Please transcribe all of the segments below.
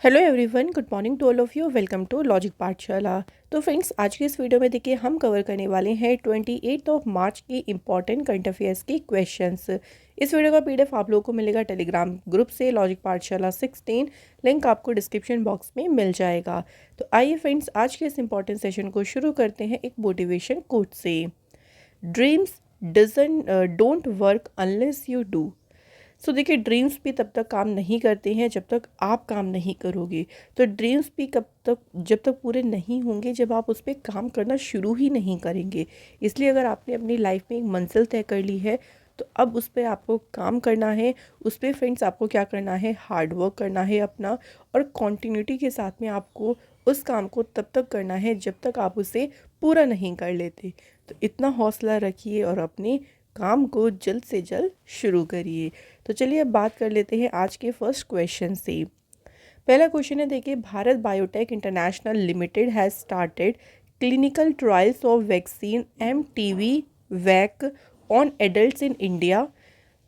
Hello everyone, good morning to all of you. Welcome to logic Pathshala. तो friends, आज की इस वीडियो में देखिए हम कवर करने वाले हैं 28 मार्च की इंपॉर्टेंट करंट अफेयर्स की क्वेश्चंस। इस वीडियो का पीडीएफ आप लोगों को मिलेगा टेलीग्राम ग्रुप से, लॉजिक पाठशाला 16। लिंक आपको डिस्क्रिप्शन बॉक्स में मिल जाएगा। तो आइए फ्रेंड्स, आज के इस इंपॉर्टेंट सेशन को शुरू करते हैं एक मोटिवेशन कोट से। Dreams don't work unless you do. देखिए, ड्रीम्स भी तब तक काम नहीं करते हैं जब तक आप काम नहीं करोगे। तो ड्रीम्स भी जब तक पूरे नहीं होंगे जब आप उस पर काम करना शुरू ही नहीं करेंगे। इसलिए अगर आपने अपनी लाइफ में एक मंजिल तय कर ली है तो अब उस पर आपको काम करना है। उस पर फ्रेंड्स आपको क्या करना है, हार्ड वर्क करना है अपना, और कॉन्टिन्यूटी के साथ में आपको उस काम को तब तक करना है जब तक आप उसे पूरा नहीं कर लेते। तो इतना हौसला रखिए और अपने काम को जल्द से जल्द शुरू करिए। तो चलिए अब बात कर लेते हैं आज के फर्स्ट क्वेश्चन से। पहला क्वेश्चन है, देखिए, Bharat Biotech International Limited has started clinical trials of vaccine MTV वैक ऑन एडल्ट्स इन इंडिया।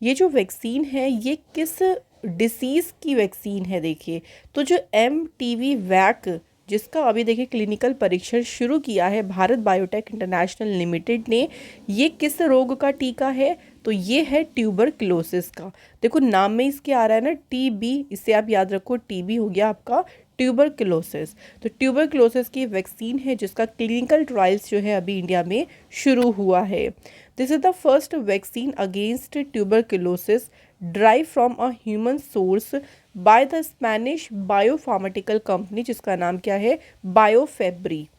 ये जो वैक्सीन है ये किस डिसीज़ की वैक्सीन है? देखिए, तो जो MTV वैक जिसका अभी देखिए क्लिनिकल परीक्षण शुरू किया है भारत बायोटेक इंटरनेशनल लिमिटेड ने, ये किस रोग का टीका है? तो ये है ट्यूबरक्लोसिस का। देखो, नाम में इसके आ रहा है ना TB, इससे आप याद रखो TB हो गया आपका ट्यूबरक्लोसिस। तो ट्यूबरक्लोसिस की वैक्सीन है जिसका क्लिनिकल ट्रायल्स जो है अभी इंडिया में शुरू हुआ है। This is the first vaccine against tuberculosis derived from a human source by the Spanish biopharmaceutical company, जिसका नाम क्या है, बायोफेब्री।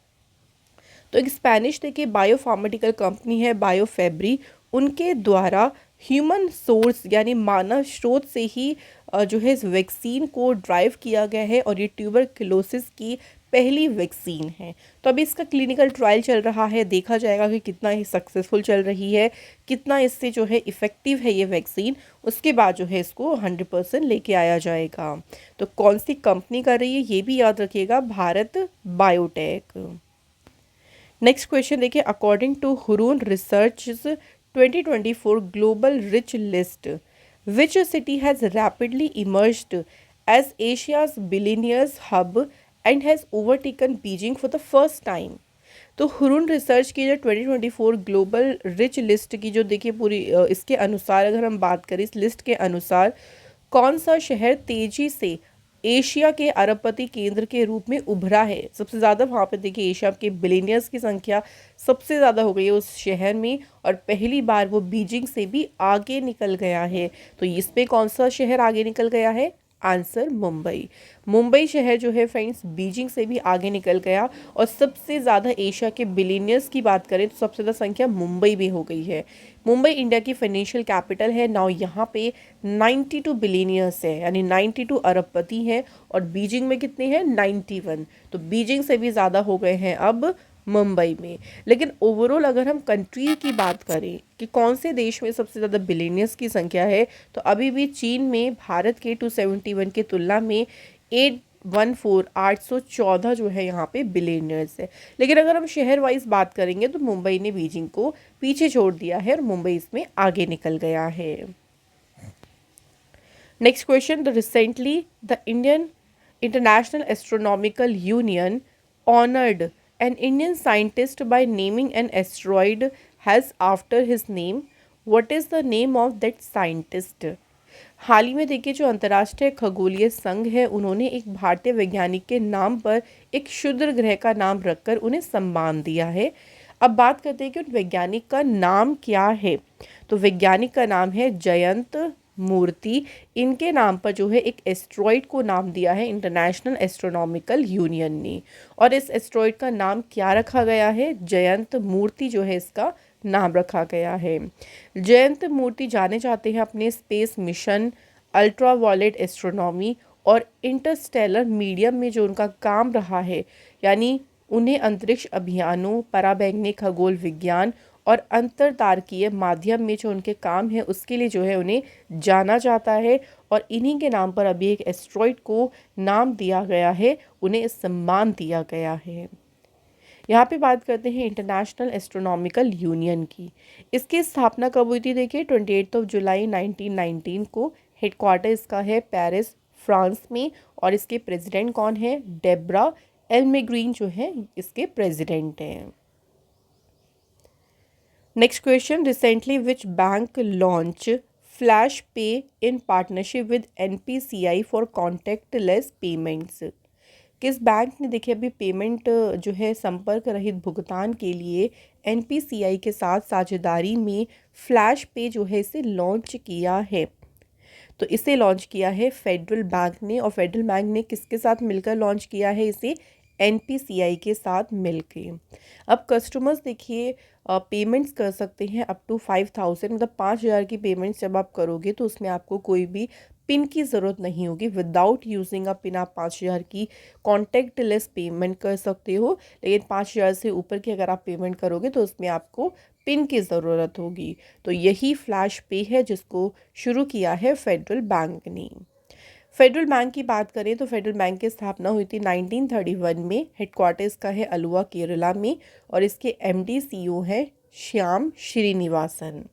तो एक स्पेनिश देखिए बायोफार्माटिकल कंपनी है बायोफेब्री, उनके द्वारा ह्यूमन सोर्स यानी मानव स्रोत से ही जो है इस वैक्सीन को ड्राइव किया गया है, और ये ट्यूबरक्लोसिस की पहली वैक्सीन है। तो अभी इसका क्लिनिकल ट्रायल चल रहा है, देखा जाएगा कि कितना ही सक्सेसफुल चल रही है, कितना इससे जो है इफ़ेक्टिव है ये वैक्सीन। उसके बाद जो है इसको 100% लेके आया जाएगा। तो कौन सी कंपनी कर रही है ये भी याद रखिएगा, भारत बायोटेक। नेक्स्ट क्वेश्चन देखिए, according to Hurun research 2024 global rich list, which city has rapidly emerged as Asia's billionaires hub and has overtaken Beijing for the first time. तो हुरून रिसर्च की जो 2024 ग्लोबल रिच लिस्ट की जो देखिए पूरी इसके अनुसार अगर हम बात करें, इस लिस्ट के अनुसार कौन सा शहर तेजी से एशिया के अरबपति केंद्र के रूप में उभरा है? सबसे ज़्यादा वहाँ पे देखिए एशिया के बिलियनियर्स की संख्या सबसे ज़्यादा हो गई है उस शहर में, और पहली बार वो बीजिंग से भी आगे निकल गया है। तो इस पे कौन सा शहर आगे निकल गया है? आंसर मुंबई। मुंबई शहर जो है फ्रेंड्स बीजिंग से भी आगे निकल गया, और सबसे ज़्यादा एशिया के बिलियनियर्स की बात करें तो सबसे ज़्यादा संख्या मुंबई में हो गई है। मुंबई इंडिया की फाइनेंशियल कैपिटल है। नाउ यहाँ पे 92 बिलियनियर्स है, यानी 92 अरबपति हैं, और बीजिंग में कितने हैं? 91। तो बीजिंग से भी ज़्यादा हो गए हैं अब मुंबई में। लेकिन ओवरऑल अगर हम कंट्री की बात करें कि कौन से देश में सबसे ज़्यादा बिलियनियर्स की संख्या है, तो अभी भी चीन में भारत के 271 की तुलना में 814 जो है यहाँ पे बिलियनियर्स है। लेकिन अगर हम शहर वाइज बात करेंगे तो मुंबई ने बीजिंग को पीछे छोड़ दिया है और मुंबई इसमें आगे निकल गया है। Next question, the recently the Indian international astronomical union honoured an Indian scientist by naming an asteroid has after his name. What is the name of that scientist? हाल ही में देखिए जो अंतर्राष्ट्रीय खगोलीय संघ है उन्होंने एक भारतीय वैज्ञानिक के नाम पर एक क्षुद्र ग्रह का नाम रखकर उन्हें सम्मान दिया है। अब बात करते हैं कि उन वैज्ञानिक का नाम क्या है। तो वैज्ञानिक का नाम है जयंत मूर्ति। इनके नाम पर जो है एक एस्ट्रॉइड को नाम दिया है इंटरनेशनल एस्ट्रोनॉमिकल यूनियन ने, और इस एस्ट्रॉइड का नाम क्या रखा गया है? जयंत मूर्ति जो है इसका नाम रखा गया है। जयंत मूर्ति जाने जाते हैं अपने space mission, ultra violet astronomy और इंटरस्टेलर मीडियम में जो उनका काम रहा है, यानी उन्हें अंतरिक्ष अभियानों, पराबैंगनी खगोल विज्ञान और अंतरतारकीय माध्यम में जो उनके काम है उसके लिए जो है उन्हें जाना जाता है, और इन्हीं के नाम पर अभी एक एस्ट्रॉइड को नाम दिया गया है, उन्हें सम्मान दिया गया है। यहाँ पे बात करते हैं इंटरनेशनल एस्ट्रोनॉमिकल यूनियन की। इसकी स्थापना कब हुई थी? देखिए 28 जुलाई 1919 को। हेडक्वार्टर इसका है पेरिस, फ्रांस में, और इसके प्रेसिडेंट कौन है? डेब्रा एल्मेग्रीन जो है इसके प्रेसिडेंट हैं। Next question, recently which bank launch flash pay in partnership with NPCI for contactless payments? किस बैंक ने देखिए अभी पेमेंट जो है संपर्क रहित भुगतान के लिए एनपीसीआई के साथ साझेदारी में फ्लैश पे जो है इसे लॉन्च किया है? तो इसे लॉन्च किया है फेडरल बैंक ने, और फेडरल बैंक ने किसके साथ मिलकर लॉन्च किया है इसे? एनपीसीआई के साथ मिलके। अब कस्टमर्स देखिए पेमेंट्स कर सकते हैं अप टू 5,000, मतलब 5,000 की पेमेंट्स जब आप करोगे तो उसमें आपको कोई भी पिन की ज़रूरत नहीं होगी। विदाउट यूजिंग अ पिन आप 5,000 की कॉन्टैक्टलेस पेमेंट कर सकते हो, लेकिन 5,000 से ऊपर की अगर आप पेमेंट करोगे तो उसमें आपको पिन की ज़रूरत होगी। तो यही फ्लैश पे है जिसको शुरू किया है फेडरल बैंक ने। फेडरल बैंक की बात करें तो फेडरल बैंक की स्थापना हुई थी 1931 में। हेडक्वार्टर इसका है अलुवा केरला में, और इसके एमडी सीईओ हैं श्याम श्रीनिवासन।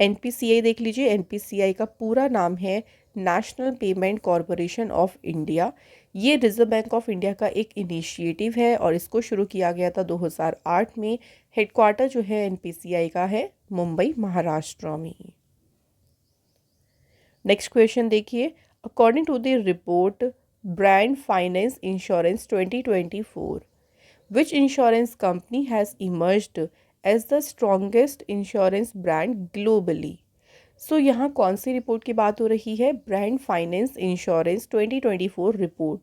एनपीसीआई देख लीजिए, एनपीसीआई का पूरा नाम है national payment corporation of India. ये रिजर्व बैंक ऑफ इंडिया का एक इनिशिएटिव है और इसको शुरू किया गया था 2008 में। हेडक्वार्टर जो है एनपीसीआई का है मुंबई महाराष्ट्र में। नेक्स्ट क्वेश्चन देखिए, according to the report Brand Finance Insurance 2024, which insurance company has emerged as the strongest insurance brand globally? So यहाँ कौन सी रिपोर्ट की बात हो रही है? Brand Finance Insurance 2024 report.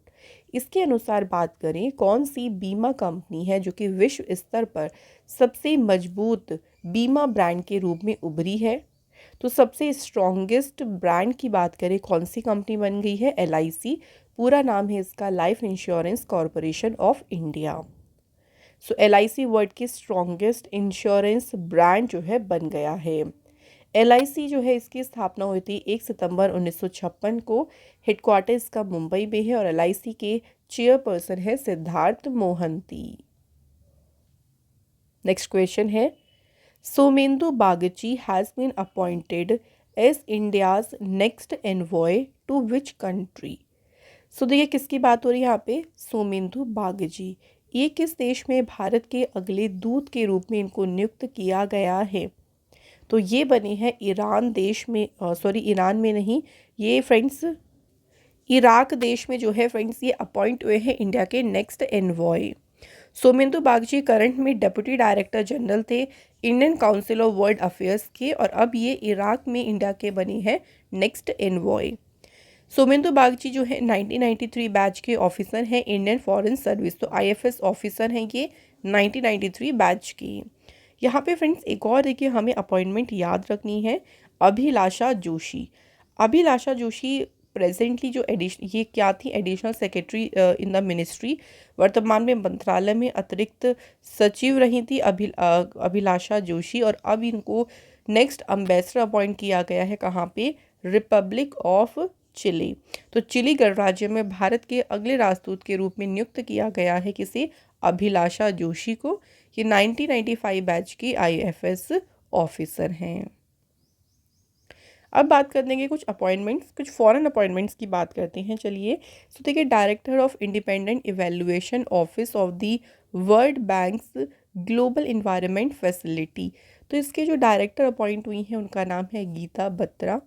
इसके अनुसार बात करें कौन सी बीमा कंपनी है जो कि विश्व स्तर पर सबसे मजबूत बीमा ब्रांड के रूप में उभरी है? तो सबसे स्ट्रॉन्गेस्ट ब्रांड की बात करें कौन सी कंपनी बन गई है? एलआईसी। पूरा नाम है इसका life insurance corporation of India. So LIC world की स्ट्रॉन्गेस्ट इंश्योरेंस ब्रांड जो है बन गया है। एलआईसी जो है इसकी स्थापना हुई थी 1 सितंबर 1956 को। हेडक्वार्टर इसका मुंबई में है और एलआईसी के चेयरपर्सन है सिद्धार्थ मोहंती। नेक्स्ट क्वेश्चन है, Somendu Bagchi has been appointed as India's next envoy to which country? So देखिए किसकी बात हो रही है यहाँ पे? सोमेंदु बागची। ये किस देश में भारत के अगले दूत के रूप में इनको नियुक्त किया गया है? तो ये बने हैं ईरान देश में, ईरान में नहीं, ये फ्रेंड्स इराक देश में जो है फ्रेंड्स ये अपॉइंट हुए हैं इंडिया के नेक्स्ट एनवॉय। सोमेंदु बागची करंट में डिप्टी डायरेक्टर जनरल थे Indian council of world affairs के, और अब ये इराक में इंडिया के बने हैं नेक्स्ट एनवॉय। सोमेंदु बागची जो है 1993 बैच के ऑफिसर हैं इंडियन फॉरेन सर्विस, तो आईएफएस ऑफिसर हैं ये 1993 बैच की। यहाँ पे फ्रेंड्स एक और देखिए हमें अपॉइंटमेंट याद रखनी है, अभिलाषा जोशी। अभिलाषा जोशी प्रेजेंटली जो ये क्या थी? Additional secretary in the ministry. वर्तमान में मंत्रालय में अतिरिक्त सचिव रही थी अभिलाषा जोशी, और अब इनको नेक्स्ट अम्बेसडर अपॉइंट किया गया है कहाँ पे? Republic of Chile. तो चिली गणराज्य में भारत के अगले राजदूत के रूप में नियुक्त किया गया है किसे? अभिलाषा जोशी को। ये 1995 बैच की आईएफएस ऑफिसर हैं। अब बात कर लेंगे कुछ अपॉइंटमेंट्स, कुछ फॉरेन अपॉइंटमेंट्स की बात करते हैं। चलिए, तो देखिए director of independent evaluation office of the world banks global environment facility, तो इसके जो डायरेक्टर अपॉइंट हुई हैं उनका नाम है गीता बत्रा।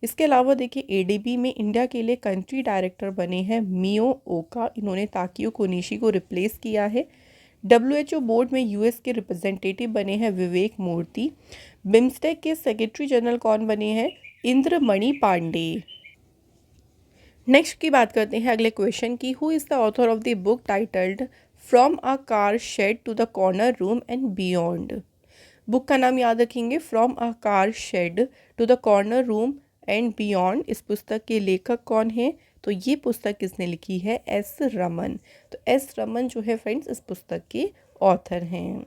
इसके अलावा देखिए एडीबी में इंडिया के लिए कंट्री डायरेक्टर बने हैं मियो ओका, इन्होंने ताकियो कोनिशी को रिप्लेस किया है। डब्ल्यूएचओ बोर्ड में यूएस के रिप्रेजेंटेटिव बने हैं विवेक मूर्ति। बिम्स्टेक के सेक्रेटरी जनरल कौन बने हैं? इंद्रमणि पांडे। नेक्स्ट की बात करते हैं अगले क्वेश्चन की, who is the author of the book titled from a car shed to the corner room and beyond? Book का नाम याद रखेंगे, from a car shed to the corner room and beyond. इस पुस्तक के लेखक कौन है? तो ये पुस्तक किसने लिखी है? एस रमन। तो एस रमन जो है फ्रेंड्स इस पुस्तक के ऑथर हैं।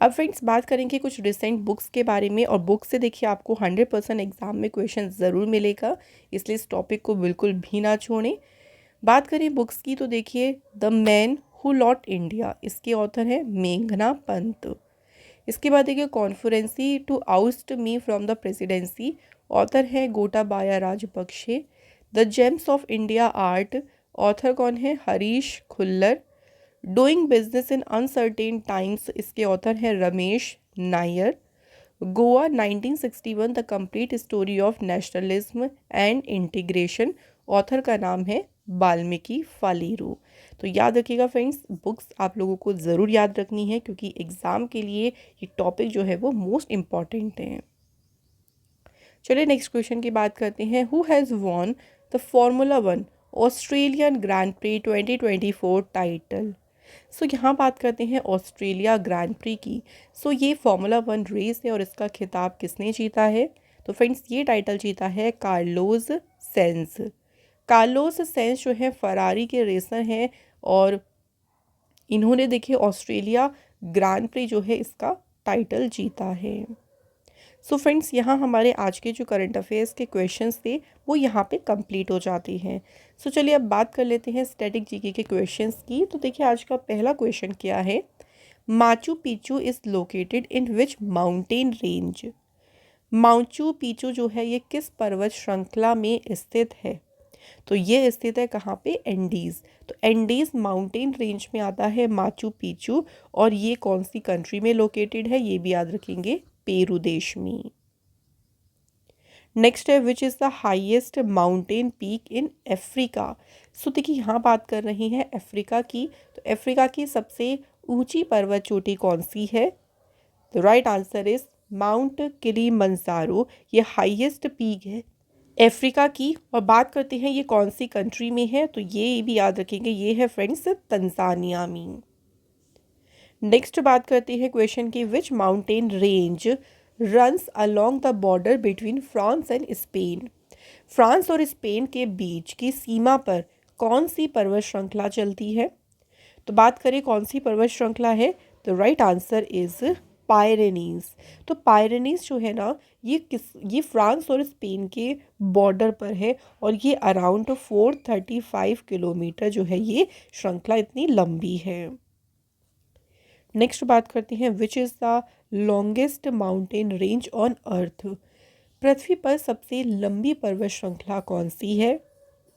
अब फ्रेंड्स बात करेंगे कुछ रिसेंट बुक्स के बारे में, और बुक से देखिए आपको 100% एग्जाम में क्वेश्चन ज़रूर मिलेगा, इसलिए इस टॉपिक को बिल्कुल भी ना छोड़ें। बात करें बुक्स की तो देखिए the man who lost India, इसके ऑथर हैं मेघना पंत। इसके बाद देखिए conspiracy to oust me from the presidency, author है Gotabaya Rajapaksa. The gems of India art, author कौन है? Harish Khullar. Doing business in uncertain times, इसके ऑथर हैं Ramesh Nair. Goa 1961, the complete story of nationalism and integration, author का नाम है वाल्मीकि फालीरू। तो याद रखिएगा फ्रेंड्स, बुक्स आप लोगों को ज़रूर याद रखनी है क्योंकि एग्ज़ाम के लिए ये टॉपिक जो है वो मोस्ट इम्पॉर्टेंट है। चलिए नेक्स्ट क्वेश्चन की बात करते हैं। Who has won the Formula 1 Australian Grand Prix 2024 title? So यहाँ बात करते हैं ऑस्ट्रेलिया ग्रैंड प्री की। सो ये फार्मूला 1 रेस है और इसका खिताब किसने जीता है? तो फ्रेंड्स ये टाइटल जीता है कार्लोस सेंज। कार्लोस सेंज जो है फरारी के रेसर हैं और इन्होंने देखिए ऑस्ट्रेलिया ग्रैंड प्री जो है इसका टाइटल जीता है। सो फ्रेंड्स यहाँ हमारे आज के जो करंट अफेयर्स के क्वेश्चंस थे वो यहाँ पे कंप्लीट हो जाते हैं। सो चलिए अब बात कर लेते हैं स्टैटिक जीके के क्वेश्चंस की। तो देखिए आज का पहला क्वेश्चन क्या है? Machu Picchu is located in which mountain range? Machu Picchu जो है ये किस पर्वत श्रृंखला में स्थित है? तो ये स्थित है कहाँ पे? एंडीज़। तो एंडीज़ माउंटेन रेंज में आता है माचू पिचू और ये कौन सी कंट्री में लोकेटेड है ये भी याद रखेंगे, पेरू देश में। नेक्स्ट है which is the highest mountain peak in Africa? So देखिए यहाँ बात कर रहे हैं अफ्रीका की। तो अफ्रीका की सबसे ऊंची पर्वत चोटी कौन सी है? The right answer is mount Kilimanjaro. ये हाईएस्ट पीक है अफ्रीका की। और बात करते हैं ये कौन सी कंट्री में है? तो ये भी याद रखेंगे, ये है फ्रेंड्स तंजानिया में। नेक्स्ट बात करते हैं क्वेश्चन की, which mountain range runs along the border between France and Spain? France और स्पेन के बीच की सीमा पर कौन सी पर्वत श्रृंखला चलती है? तो बात करें कौन सी पर्वत श्रृंखला है? तो राइट आंसर इज पायरेनीज। तो पायरेनीज जो है ना ये फ्रांस और स्पेन के बॉर्डर पर है और ये अराउंड 435 किलोमीटर जो है ये श्रृंखला इतनी लंबी है। नेक्स्ट बात करते हैं which is the longest mountain range on earth? पृथ्वी पर सबसे लंबी पर्वत श्रृंखला कौन सी है?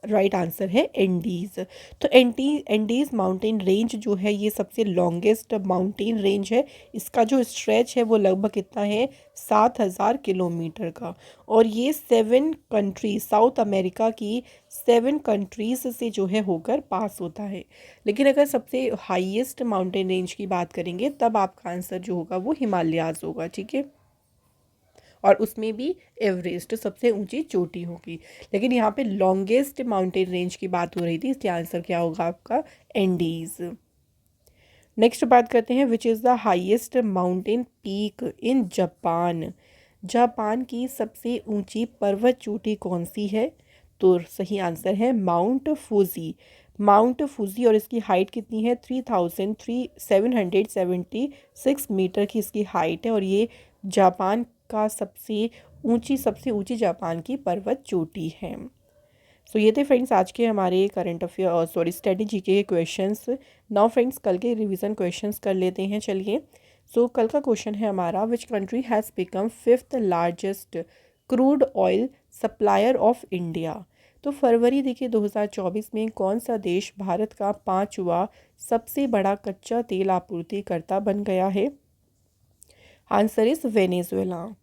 राइट आंसर है एंडीज़। तो एंडीज़ माउंटेन रेंज जो है ये सबसे लॉन्गेस्ट माउंटेन रेंज है। इसका जो स्ट्रेच है वो लगभग कितना है? 7000 किलोमीटर का। और ये 7 कंट्री साउथ अमेरिका की 7 कंट्रीज से जो है होकर पास होता है। लेकिन अगर सबसे हाईएस्ट माउंटेन रेंज की बात करेंगे तब आपका आंसर जो होगा वो हिमालयाज़ होगा, ठीक है। और उसमें भी एवरेस्ट सबसे ऊंची चोटी होगी। लेकिन यहाँ पे लॉन्गेस्ट माउंटेन रेंज की बात हो रही थी, इसलिए आंसर क्या होगा आपका? एंडीज। नेक्स्ट बात करते हैं which is the highest mountain peak in Japan? Japan की सबसे ऊंची पर्वत चोटी कौन सी है? तो सही आंसर है माउंट फूजी। माउंट फूजी और इसकी हाइट कितनी है? 3776 मीटर की इसकी हाइट है और ये जापान का सबसे ऊंची जापान की पर्वत चोटी है। सो ये थे फ्रेंड्स आज के हमारे करंट अफेयर स्ट्रेटेजी के क्वेश्चंस। नाउ फ्रेंड्स कल के रिवीजन क्वेश्चंस कर लेते हैं, चलिए। सो कल का क्वेश्चन है हमारा, which country has become 5th largest crude oil supplier of India? तो फरवरी देखिए 2024 में कौन सा देश भारत का 5वां सबसे बड़ा कच्चा तेल आपूर्तिकर्ता बन गया है? Answer is Venezuela.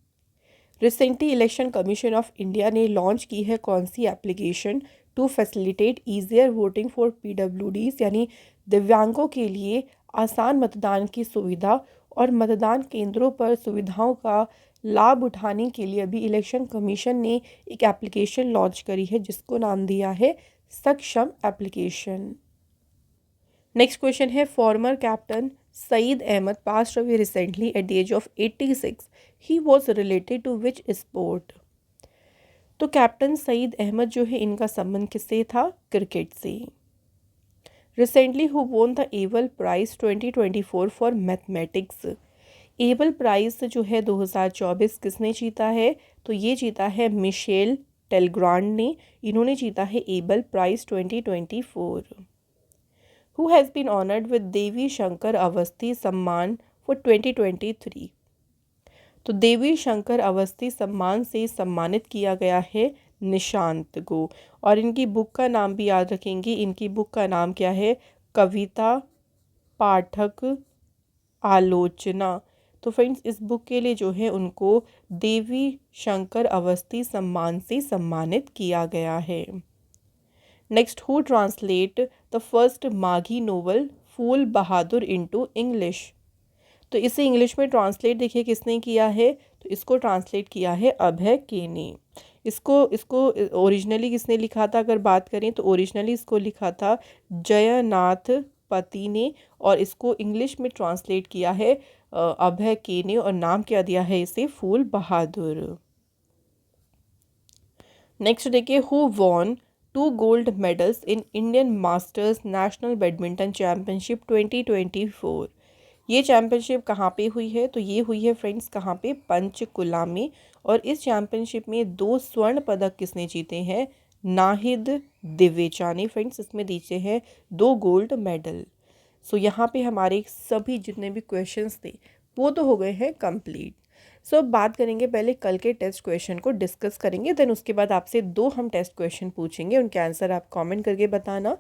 Recently Election Commission of India ने लॉन्च की है कौन सी application to facilitate easier voting for PWDs, यानी दिव्यांगों के लिए आसान मतदान की सुविधा और मतदान केंद्रों पर सुविधाओं का लाभ उठाने के लिए अभी इलेक्शन कमीशन ने एक एप्लीकेशन लॉन्च करी है जिसको नाम दिया है सक्षम एप्लीकेशन। नेक्स्ट क्वेश्चन है, former captain Saeed Ahmed passed away recently at the age of 86. He was related to which sport? तो कैप्टन सईद अहमद जो है इनका संबंध किससे था? क्रिकेट से। Recently who won the Abel prize 2024 for mathematics? Abel prize जो है 2024 किसने जीता है? तो ये जीता है मिशेल टेलग्रांड ने। इन्होंने जीता है Abel prize 2024। Who has been honored with Devi Shankar Awasthi Samman for 2023? तो देवी शंकर अवस्थी सम्मान से सम्मानित किया गया है निशांत को। और इनकी बुक का नाम भी याद रखेंगे, इनकी बुक का नाम क्या है? कविता पाठक आलोचना। तो फ्रेंड्स इस बुक के लिए जो है उनको देवी शंकर अवस्थी सम्मान से सम्मानित किया गया है। Next, who translate the first Magahi novel Phool Bahadur into English? तो इसे इंग्लिश में ट्रांसलेट देखिए किसने किया है? तो इसको ट्रांसलेट किया है अभय के ने। इसको इसको ओरिजिनली किसने लिखा था? अगर बात करें तो ओरिजिनली इसको लिखा था जयनाथ पति ने, और इसको इंग्लिश में ट्रांसलेट किया है अभय के ने, और नाम क्या दिया है इसे? फूल बहादुर। नेक्स्ट देखिए, who won 2 gold medals in Indian masters national badminton championship 2024? ये चैम्पियनशिप कहाँ पे हुई है? तो ये हुई है फ्रेंड्स कहाँ पे? पंचकुला में। और इस चैम्पियनशिप में 2 स्वर्ण पदक किसने जीते हैं? नाहिद दिवेचा ने फ्रेंड्स इसमें जीते हैं 2 गोल्ड मेडल। सो यहाँ पे हमारे सभी जितने भी क्वेश्चंस थे वो तो हो गए हैं कंप्लीट। सो अब बात करेंगे, पहले कल के टेस्ट क्वेश्चन को डिस्कस करेंगे, देन उसके बाद आपसे 2 हम टेस्ट क्वेश्चन पूछेंगे, उनके आंसर आप कमेंट करके बताना।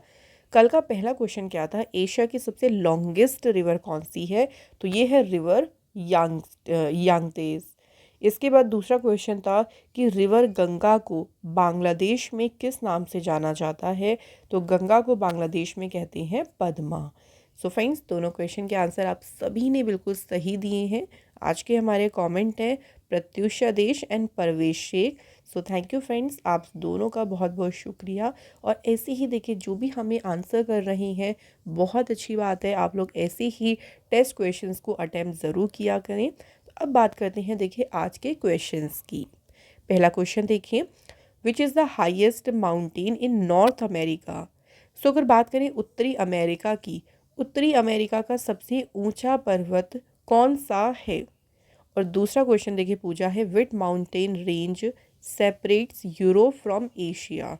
कल का पहला क्वेश्चन क्या था? एशिया की सबसे लॉन्गेस्ट रिवर कौन सी है? तो ये है रिवर यांगतेज। इसके बाद दूसरा क्वेश्चन था कि रिवर गंगा को बांग्लादेश में किस नाम से जाना जाता है? तो गंगा को बांग्लादेश में कहते हैं पद्मा। सो फ्रेंड्स दोनों क्वेश्चन के आंसर आप सभी ने बिल्कुल सही दिए हैं। आज के हमारे कमेंट हैं Pratyusha Desh and Parvesh Sheikh. So thank you friends, आप दोनों का बहुत बहुत शुक्रिया। और ऐसे ही देखिए जो भी हमें आंसर कर रही हैं, बहुत अच्छी बात है, आप लोग ऐसे ही टेस्ट क्वेश्चंस को अटैम्प्ट ज़रूर किया करें। तो अब बात करते हैं देखिए आज के क्वेश्चंस की। पहला क्वेश्चन देखिए, which is the highest mountain in North America? So अगर बात करें उत्तरी अमेरिका की, उत्तरी अमेरिका का सबसे ऊंचा पर्वत कौन सा है? और दूसरा क्वेश्चन देखिए पूछा है, which mountain range separates Europe from Asia?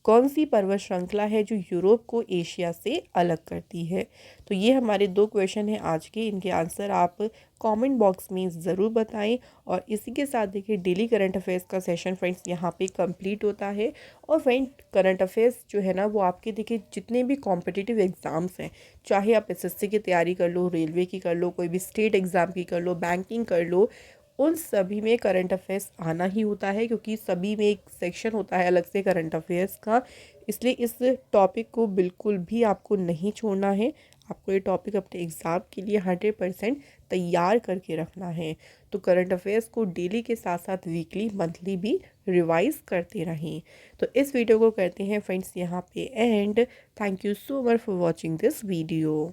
कौन सी पर्वत श्रृंखला है जो यूरोप को एशिया से अलग करती है? तो ये हमारे 2 क्वेश्चन हैं आज के, इनके आंसर आप कमेंट बॉक्स में ज़रूर बताएं। और इसी के साथ देखिए डेली करंट अफेयर्स का सेशन फ्रेंड्स यहाँ पे कंप्लीट होता है। और फ्रेंड करंट अफेयर्स जो है ना वो आपके देखिए जितने भी कॉम्पिटिटिव एग्ज़ाम्स हैं, चाहे आप एसएससी की तैयारी कर लो, रेलवे की कर लो, कोई भी स्टेट एग्ज़ाम की कर लो, बैंकिंग कर लो, उन सभी में करंट अफेयर्स आना ही होता है, क्योंकि सभी में एक सेक्शन होता है अलग से करंट अफेयर्स का। इसलिए इस टॉपिक को बिल्कुल भी आपको नहीं छोड़ना है, आपको ये टॉपिक अपने एग्ज़ाम के लिए 100% तैयार करके रखना है। तो करंट अफेयर्स को डेली के साथ साथ वीकली मंथली भी रिवाइज करते रहें। तो इस वीडियो को करते हैं फ्रेंड्स यहाँ पे and. Thank you so much for watching this video.